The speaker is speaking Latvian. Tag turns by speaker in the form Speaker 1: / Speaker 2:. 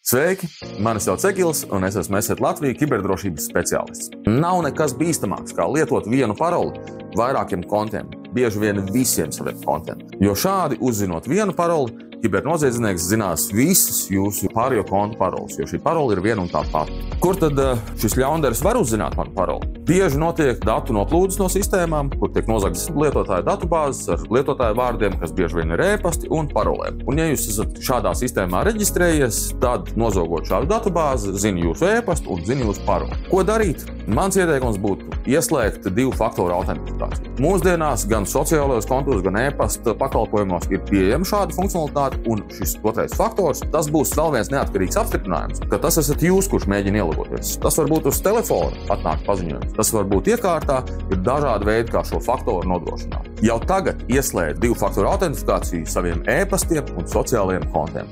Speaker 1: Sveiki! Mani sauc Egils, un es esmu Eset Latvija kiberdrošības speciālists. Nav nekas bīstamāks, kā lietot vienu paroli vairākiem kontiem, bieži vien visiem saviem kontiem. Jo šādi, uzzinot vienu paroli, kibernoziedznieks zinās visas jūsu pārējo kontu paroles, jo šī parole ir viena un tā pati. Kur tad šis ļaundaris var uzzināt manu paroli? Bieži notiek datu noplūdes no sistēmām, kur tiek nozagtas lietotāju datubāzes ar lietotāju vārdiem, kas bieži vien ir ēpasti un parolēm. Un ja jūs esat šādā sistēmā reģistrējies, tad nozogot šādu datubāzi, zina jūsu ēpastu un zina jūsu paroli. Ko darīt? Mans ieteikums būtu ieslēgt 2-faktoru autentifikāciju. Mūsdienās gan sociālajos kontos, gan ēpasta pakalpojumos ir pieejama šāda funkcionalitāte, un šis otrais faktors, tas būs vēl viens neatkarīgs apstiprinājums, ka tas esat jūs, kurš mēģina ielogoties. Tas var būt uz telefona atnākt paziņojums, tas var būt iekārtā, ir dažādi veidi, kā šo faktoru nodrošināt. Jau tagad ieslēgt 2-faktoru autentifikāciju saviem ēpastiem un sociālajiem kontiem.